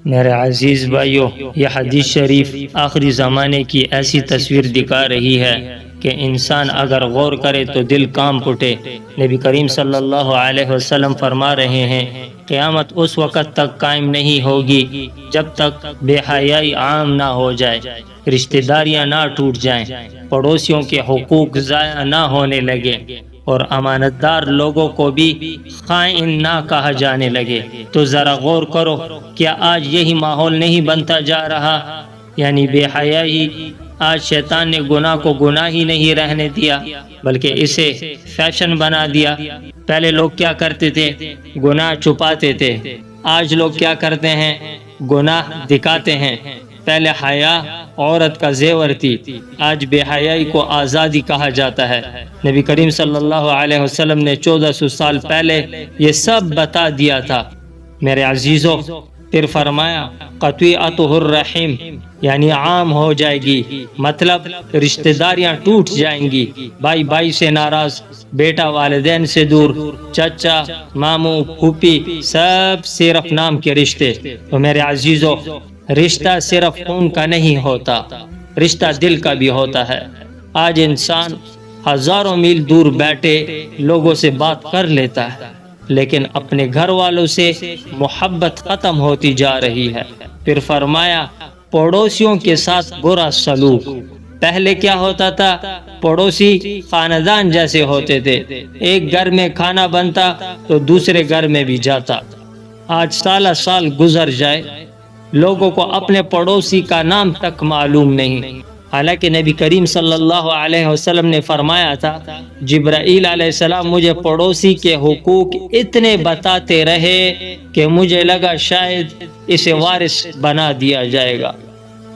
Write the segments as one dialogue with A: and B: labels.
A: میرے عزیز بھائیوں، یہ حدیث شریف آخری زمانے کی ایسی تصویر دکھا رہی ہے کہ انسان اگر غور کرے تو دل کانپ اٹھے۔ نبی کریم صلی اللہ علیہ وسلم فرما رہے ہیں، قیامت اس وقت تک قائم نہیں ہوگی جب تک بے حیائی عام نہ ہو جائے، رشتہ داریاں نہ ٹوٹ جائیں، پڑوسیوں کے حقوق ضائع نہ ہونے لگے اور امانت دار لوگوں کو بھی خائن نہ کہا جانے لگے۔ تو ذرا غور کرو، کیا آج یہی ماحول نہیں بنتا جا رہا؟ یعنی بے حیائی۔ آج شیطان نے گناہ کو گناہ ہی نہیں رہنے دیا بلکہ اسے فیشن بنا دیا۔ پہلے لوگ کیا کرتے تھے؟ گناہ چھپاتے تھے۔ آج لوگ کیا کرتے ہیں؟ گناہ دکھاتے ہیں۔ پہلے حیا عورت کا زیور تھی، آج بے حیائی کو آزادی کہا جاتا ہے۔ نبی کریم صلی اللہ علیہ وسلم نے 1400 سال پہلے یہ سب بتا دیا تھا۔ میرے عزیزوں، پھر فرمایا قطیعۃ الرحم، یعنی عام ہو جائے گی، مطلب رشتہ داریاں ٹوٹ جائیں گی، بھائی بھائی سے ناراض، بیٹا والدین سے دور، چچا ماموں پھوپھی سب صرف نام کے رشتے۔ تو میرے عزیزوں، رشتہ صرف خون کا نہیں ہوتا، رشتہ دل کا بھی ہوتا ہے۔ آج انسان ہزاروں میل دور بیٹھے لوگوں سے بات کر لیتا ہے، لیکن اپنے گھر والوں سے محبت ختم ہوتی جا رہی ہے۔ پھر فرمایا پڑوسیوں کے ساتھ برا سلوک۔ پہلے کیا ہوتا تھا؟ پڑوسی خاندان جیسے ہوتے تھے، ایک گھر میں کھانا بنتا تو دوسرے گھر میں بھی جاتا۔ آج سالہ سال گزر جائے، لوگوں کو اپنے پڑوسی کا نام تک معلوم نہیں۔ حالانکہ نبی کریم صلی اللہ علیہ وسلم نے فرمایا تھا، جبرائیل علیہ السلام مجھے پڑوسی کے حقوق اتنے بتاتے رہے کہ مجھے لگا شاید اسے وارث بنا دیا جائے گا۔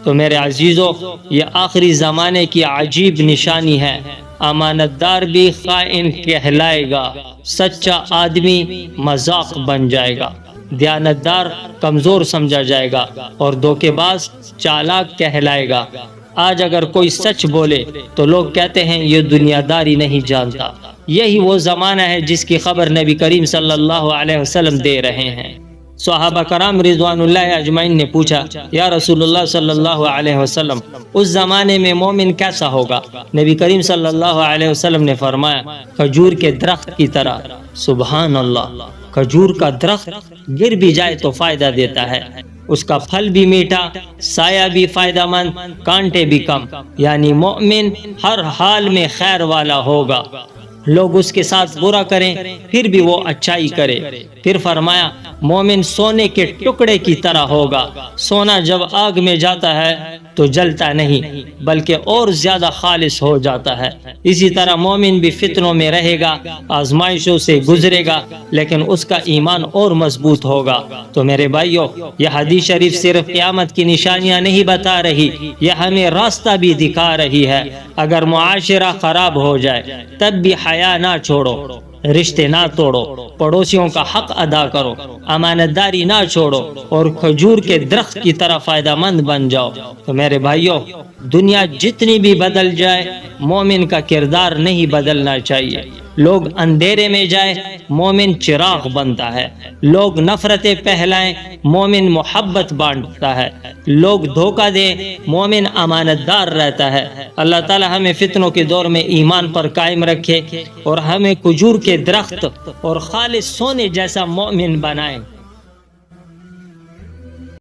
A: تو میرے عزیزوں، یہ آخری زمانے کی عجیب نشانی ہے۔ امانت دار بھی خائن کہلائے گا، سچا آدمی مذاق بن جائے گا، دیانتدار کمزور سمجھا جائے گا اور دھوکے باز چالاک کہلائے گا۔ آج اگر کوئی سچ بولے تو لوگ کہتے ہیں یہ دنیا داری نہیں جانتا۔ یہی وہ زمانہ ہے جس کی خبر نبی کریم صلی اللہ علیہ وسلم دے رہے ہیں۔ صحابہ کرام رضوان اللہ اجمعین نے پوچھا، یا رسول اللہ صلی اللہ علیہ وسلم، اس زمانے میں مومن کیسا ہوگا؟ نبی کریم صلی اللہ علیہ وسلم نے فرمایا، کھجور کے درخت کی طرح۔ سبحان اللہ! کھجور کا درخت گر بھی جائے تو فائدہ دیتا ہے، اس کا پھل بھی میٹھا، سایہ بھی فائدہ مند، کانٹے بھی کم، یعنی مومن ہر حال میں خیر والا ہوگا۔ لوگ اس کے ساتھ برا کریں پھر بھی وہ اچھائی کرے۔ پھر فرمایا مومن سونے کے ٹکڑے کی طرح ہوگا، سونا جب آگ میں جاتا ہے تو جلتا نہیں بلکہ اور زیادہ خالص ہو جاتا ہے۔ اسی طرح مومن بھی فتنوں میں رہے گا، آزمائشوں سے گزرے گا، لیکن اس کا ایمان اور مضبوط ہوگا۔ تو میرے بھائیوں، یہ حدیث شریف صرف قیامت کی نشانیاں نہیں بتا رہی، یہ ہمیں راستہ بھی دکھا رہی ہے۔ اگر معاشرہ خراب ہو جائے تب بھی حیا نہ چھوڑو، رشتے نہ توڑو، پڑوسیوں کا حق ادا کرو، امانت داری نہ چھوڑو اور کھجور کے درخت کی طرح فائدہ مند بن جاؤ۔ تو میرے بھائیوں، دنیا جتنی بھی بدل جائے، مومن کا کردار نہیں بدلنا چاہیے۔ لوگ اندھیرے میں جائے، مومن چراغ بنتا ہے۔ لوگ نفرتیں پھیلائیں، مومن محبت بانٹتا ہے۔ لوگ دھوکہ دیں، مومن امانت دار رہتا ہے۔ اللہ تعالی ہمیں فتنوں کے دور میں ایمان پر قائم رکھے اور ہمیں کھجور کے درخت اور خالص سونے جیسا مومن بنائے۔